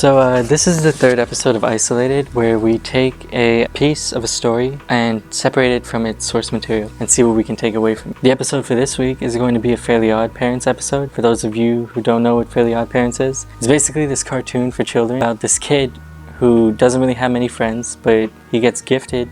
This is the third episode of Isolated, where we take a piece of a story and separate it from its source material and see what we can take away from it. The episode for this week is going to be a Fairly Odd Parents episode. For those of you who don't know what Fairly Odd Parents is, it's basically this cartoon for children about this kid who doesn't really have many friends, but he gets gifted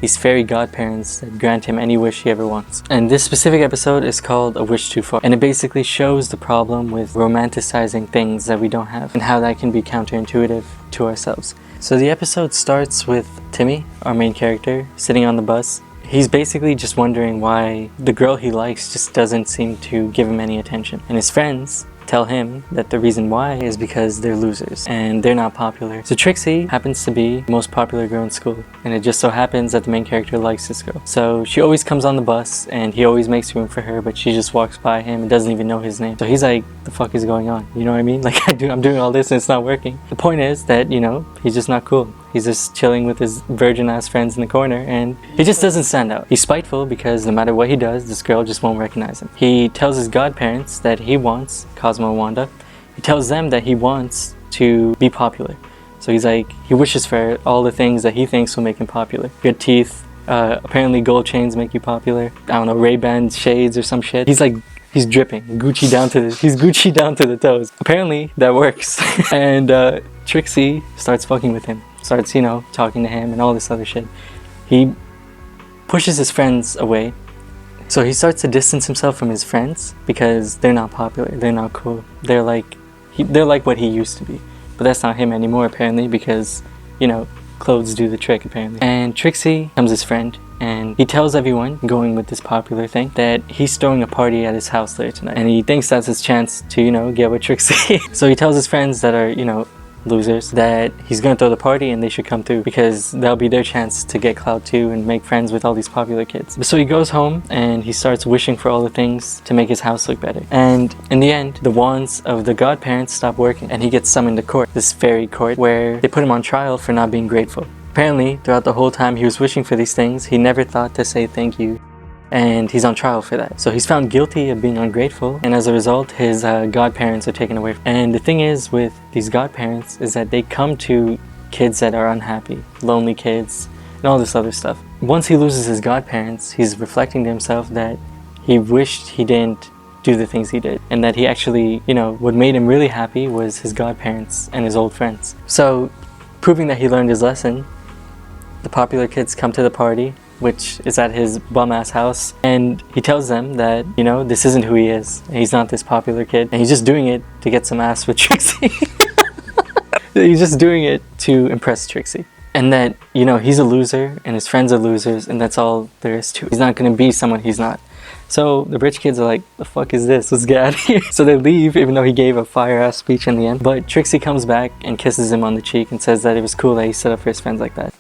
these fairy godparents that grant him any wish he ever wants. And this specific episode is called A Wish Too Far, and it basically shows the problem with romanticizing things that we don't have and how that can be counterintuitive to ourselves. So the episode starts with Timmy, our main character, sitting on the bus. He's basically just wondering why the girl he likes just doesn't seem to give him any attention, and his friends tell him that the reason why is because they're losers and they're not popular. So Trixie happens to be the most popular girl in school, and it just so happens that the main character likes this girl. So she always comes on the bus and he always makes room for her, but she just walks by him and doesn't even know his name. So he's like, the fuck is going on? You know what I mean? Like, I'm doing all this and it's not working. The point is that, you know, he's just not cool. He's just chilling with his virgin ass friends in the corner, and he just doesn't stand out. He's spiteful because no matter what he does, this girl just won't recognize him. He tells his godparents that he wants Cosmo and Wanda. He tells them that he wants to be popular. So he's like, he wishes for all the things that he thinks will make him popular. Good teeth, apparently gold chains make you popular. I don't know, Ray-Ban shades or some shit. He's dripping, Gucci down to the toes. Apparently that works. And Trixie starts fucking with him. Starts, you know, talking to him and all this other shit. He pushes his friends away. So he starts to distance himself from his friends because they're not popular, they're not cool. They're like what he used to be. But that's not him anymore apparently, because, you know, clothes do the trick apparently. And Trixie becomes his friend, and he tells everyone going with this popular thing that he's throwing a party at his house later tonight. And he thinks that's his chance to, you know, get with Trixie. So he tells his friends that are, you know, losers that he's gonna throw the party and they should come too, because that'll be their chance to get clout too and make friends with all these popular kids. So he goes home and he starts wishing for all the things to make his house look better. And in the end, the wands of the godparents stop working and he gets summoned to court, this fairy court, where they put him on trial for not being grateful. Apparently, throughout the whole time he was wishing for these things, he never thought to say thank you. And he's on trial for that. So he's found guilty of being ungrateful, and as a result his godparents are taken away. And the thing is with these godparents is that they come to kids that are unhappy, lonely kids, and all this other stuff. Once he loses his godparents, he's reflecting to himself that he wished he didn't do the things he did, and that he actually, you know, what made him really happy was his godparents and his old friends. So proving that he learned his lesson, the popular kids come to the party, which is at his bum-ass house, and he tells them that, you know, this isn't who he is. He's not this popular kid, and he's just doing it to get some ass with Trixie. He's just doing it to impress Trixie. And that, you know, he's a loser, and his friends are losers, and that's all there is to it. He's not gonna be someone he's not. So the rich kids are like, the fuck is this? Let's get out of here. So they leave, even though he gave a fire-ass speech in the end. But Trixie comes back and kisses him on the cheek and says that it was cool that he stood up for his friends like that.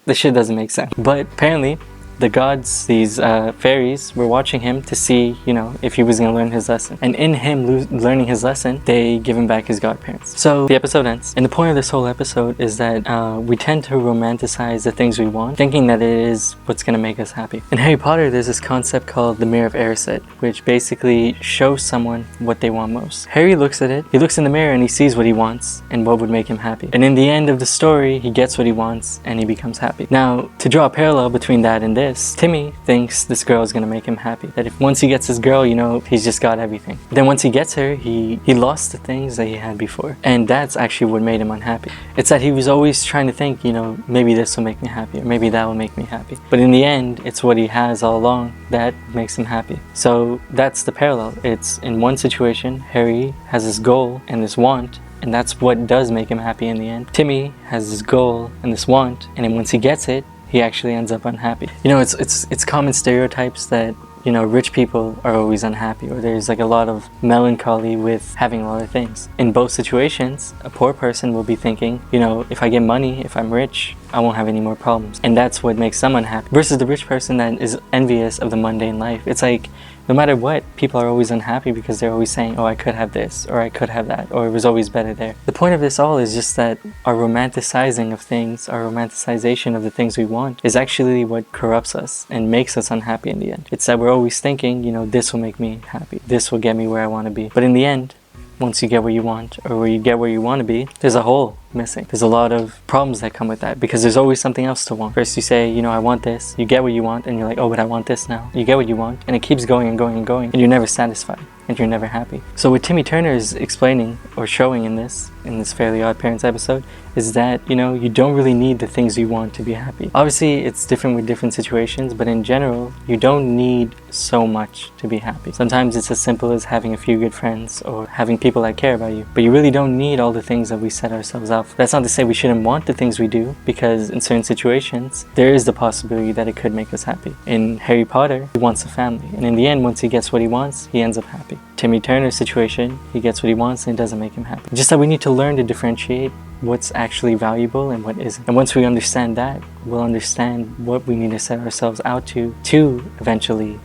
This shit doesn't make sense. But apparently, the gods, these fairies, were watching him to see, you know, if he was going to learn his lesson. And in him learning his lesson, they give him back his godparents. So the episode ends. And the point of this whole episode is that we tend to romanticize the things we want, thinking that it is what's going to make us happy. In Harry Potter, there's this concept called the Mirror of Erised, which basically shows someone what they want most. Harry looks at it, he looks in the mirror and he sees what he wants and what would make him happy. And in the end of the story, he gets what he wants and he becomes happy. Now, to draw a parallel between that and this, Timmy thinks this girl is gonna make him happy. That if once he gets this girl, you know, he's just got everything. Then once he gets her, he lost the things that he had before. And that's actually what made him unhappy. It's that he was always trying to think, you know, maybe this will make me happy, or maybe that will make me happy. But in the end, it's what he has all along that makes him happy. So that's the parallel. It's in one situation, Harry has this goal and this want, and that's what does make him happy in the end. Timmy has this goal and this want, and then once he gets it, he actually ends up unhappy. You know, it's common stereotypes that, you know, rich people are always unhappy, or there's like a lot of melancholy with having a lot of things. In both situations, a poor person will be thinking, you know, if I get money, if I'm rich, I won't have any more problems. And that's what makes them unhappy. Versus the rich person that is envious of the mundane life. It's like, no matter what, people are always unhappy because they're always saying, oh, I could have this, or I could have that, or it was always better there. The point of this all is just that our romanticizing of things, our romanticization of the things we want, is actually what corrupts us and makes us unhappy in the end. It's that we're always thinking, you know, this will make me happy, this will get me where I want to be. But in the end, once you get what you want, or where you get where you want to be, there's a hole missing. There's a lot of problems that come with that, because there's always something else to want. First you say, you know, I want this, you get what you want, and you're like, oh, but I want this now. You get what you want, and it keeps going and going and going, and you're never satisfied, and you're never happy. So what Timmy Turner is explaining or showing in this Fairly Odd Parents episode is that, you know, you don't really need the things you want to be happy. Obviously it's different with different situations, but in general you don't need so much to be happy. Sometimes it's as simple as having a few good friends or having people that care about you, but you really don't need all the things that we set ourselves up for. That's not to say we shouldn't want the things we do, because in certain situations there is the possibility that it could make us happy. In Harry Potter, he wants a family, and in the end, once he gets what he wants, he ends up happy. Timmy Turner's situation, he gets what he wants and it doesn't make him happy. Just that we need to learn to differentiate what's actually valuable and what isn't. And once we understand that, we'll understand what we need to set ourselves out to eventually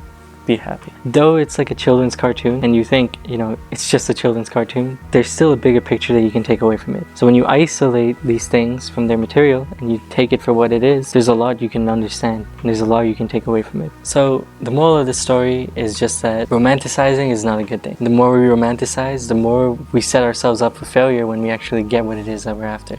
be happy. Though it's like a children's cartoon and you think, you know, it's just a children's cartoon, there's still a bigger picture that you can take away from it. So when you isolate these things from their material and you take it for what it is, there's a lot you can understand and there's a lot you can take away from it. So the moral of the story is just that romanticizing is not a good thing. The more we romanticize, the more we set ourselves up for failure when we actually get what it is that we're after.